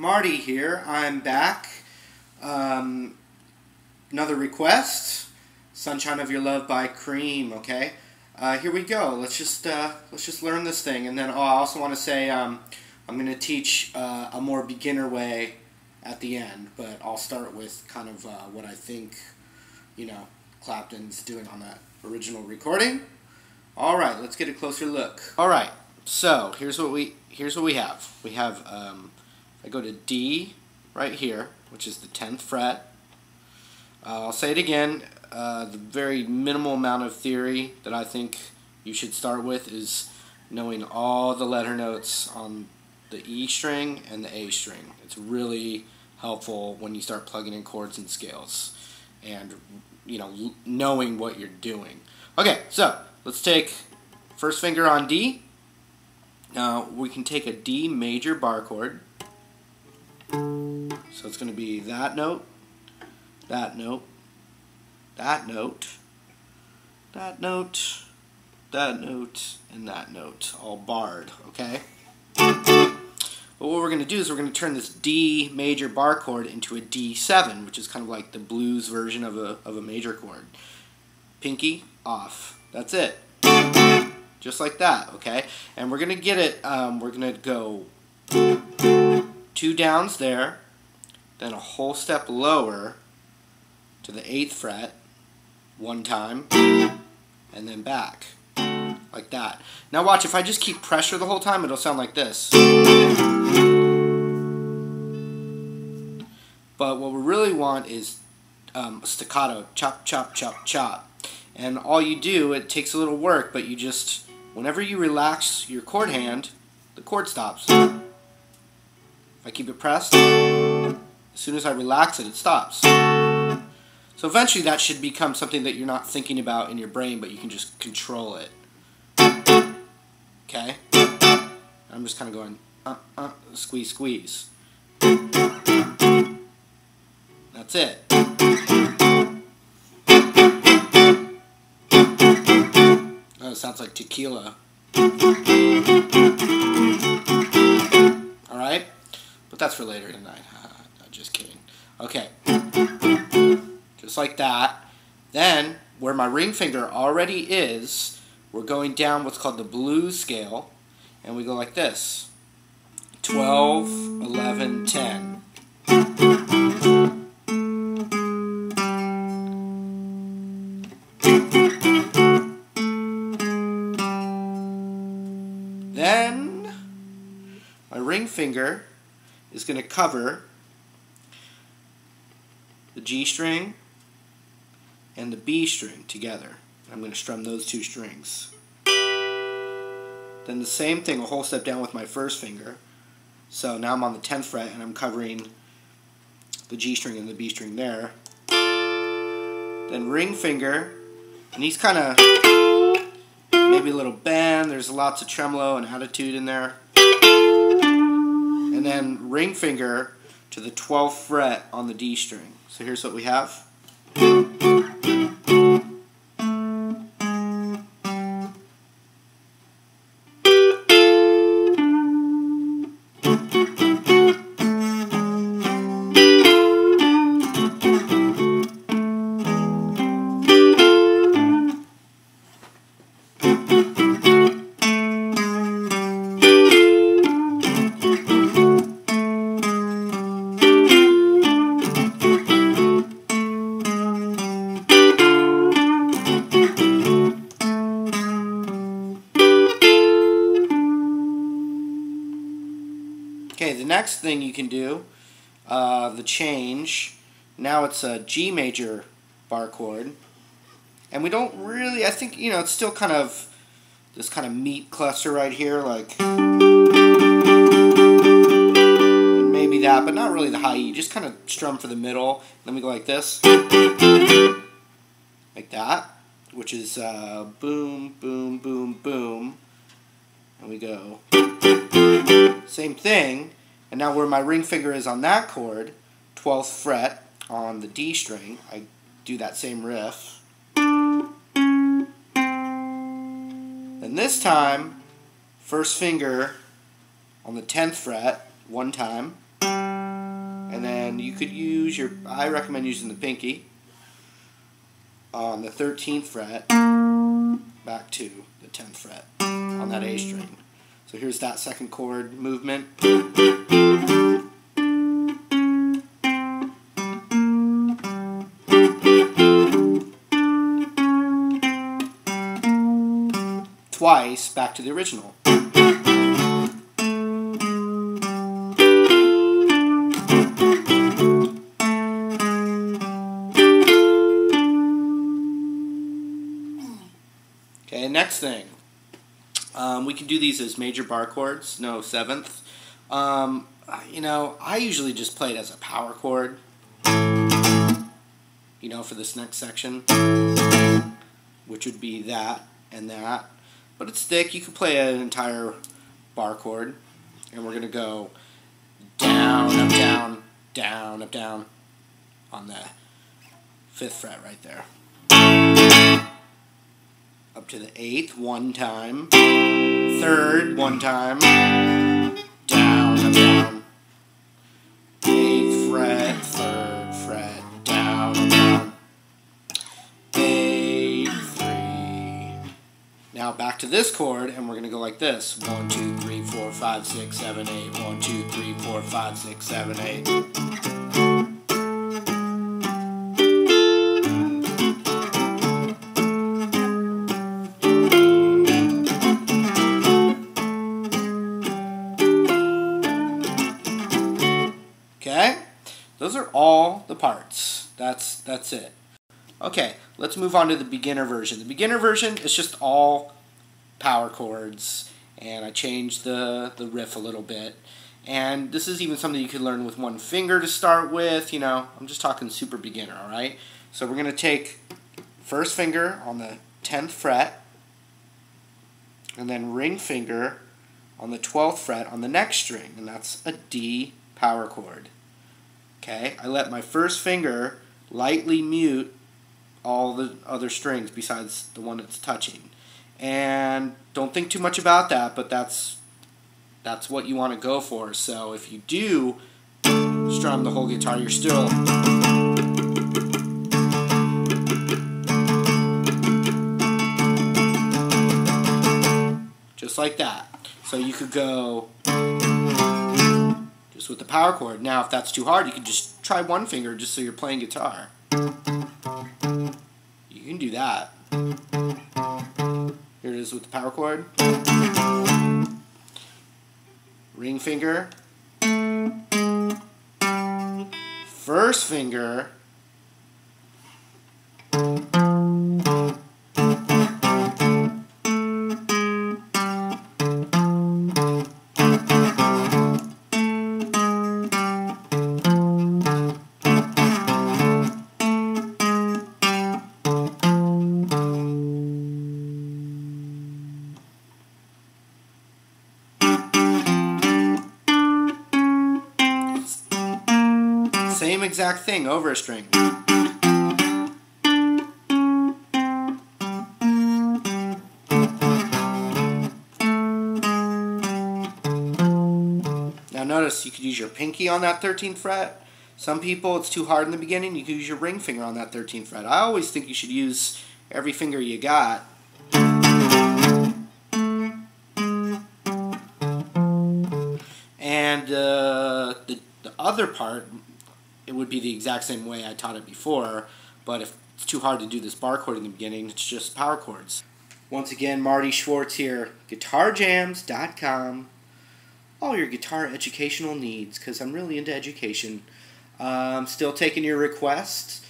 Marty here. I'm back. Another request. Sunshine of Your Love by Cream, okay? Here we go. Let's just learn this thing. And then I also want to say I'm going to teach a more beginner way at the end, but I'll start with kind of what I think, Clapton's doing on that original recording. All right, let's get a closer look. All right. So, here's what we have. We have I go to D right here, which is the 10th fret. I'll say it again. The very minimal amount of theory that I think you should start with is knowing all the letter notes on the E string and the A string. It's really helpful when you start plugging in chords and scales and knowing what you're doing. Okay, so let's take first finger on D. Now we can take a D major bar chord. So it's going to be that note, that note, that note, that note, that note, and that note, all barred, okay? But what we're going to do is we're going to turn this D major bar chord into a D7, which is kind of like the blues version of a major chord. Pinky off. That's it. Just like that, okay? And we're going to get it, we're going to go 2 downs there, then a whole step lower to the 8th fret, 1 time, and then back, like that. Now watch, if I just keep pressure the whole time, it'll sound like this. But what we really want is staccato, chop, chop, chop, chop. And all you do, it takes a little work, but you just, whenever you relax your chord hand, the chord stops. If I keep it pressed, as soon as I relax it, it stops. So eventually that should become something that you're not thinking about in your brain, but you can just control it. Okay? I'm just kind of going, squeeze, squeeze. That's it. Oh, it sounds like tequila. Alright? But that's for later tonight. Just kidding. Okay. Just like that. Then, where my ring finger already is, we're going down what's called the blues scale. And we go like this. 12, 11, 10. Then, my ring finger is going to cover the G string and the B string together. I'm going to strum those 2 strings. Then the same thing, a whole step down with my first finger. So now I'm on the 10th fret and I'm covering the G string and the B string there. Then ring finger, and he's kind of maybe a little bend. There's lots of tremolo and attitude in there. And then ring finger to the 12th fret on the D string. So here's what we have. Okay, the next thing you can do, the change, now it's a G major bar chord. And we don't really, I think, it's still kind of this kind of meat cluster right here, like maybe that, but not really the high E. Just kind of strum for the middle. Then we go like this, like that, which is boom, boom, boom, boom. And we go same thing, and now where my ring finger is on that chord, 12th fret on the D string, I do that same riff. And this time, first finger on the 10th fret, 1 time, And then you could use I recommend using the pinky on the 13th fret back to the 10th fret on that A string. So here's that second chord movement. Twice back to the original. Okay, next thing. We can do these as major bar chords, no seventh. You know, I usually just play it as a power chord, you know, for this next section, which would be that and that. But it's thick. You could play an entire bar chord, and we're going to go down, up, down, down, up, down on the 5th fret right there. Up to the 8th, one time. 3rd, one time. Down, up, down. 8th fret, 3rd fret, down, up, down. 8, 3. Now back to this chord, and we're going to go like this. 1, 2, 3, 4, 5, 6, 7, 8. 1, 2, 3, 4, 5, 6, 7, 8. Okay, those are all the parts. That's it. Okay, let's move on to the beginner version. The beginner version is just all power chords, and I changed the riff a little bit. And this is even something you could learn with one finger to start with. You know, I'm just talking super beginner, all right? So we're going to take first finger on the 10th fret, and then ring finger on the 12th fret on the next string, and that's a D power chord. Okay, I let my first finger lightly mute all the other strings besides the one it's touching. And don't think too much about that, but that's what you want to go for. So if you do strum the whole guitar, you're still just like that. So you could go just with the power chord. Now, if that's too hard, you can just try one finger just so you're playing guitar. You can do that. Here it is with the power chord. Ring finger. First finger. Same exact thing over a string. Now notice you could use your pinky on that 13th fret. Some people, it's too hard in the beginning, you could use your ring finger on that 13th fret. I always think you should use every finger you got. And the other part, it would be the exact same way I taught it before, but if it's too hard to do this bar chord in the beginning, it's just power chords. Once again, Marty Schwartz here, GuitarJamz.com. All your guitar educational needs, because I'm really into education. Still taking your requests.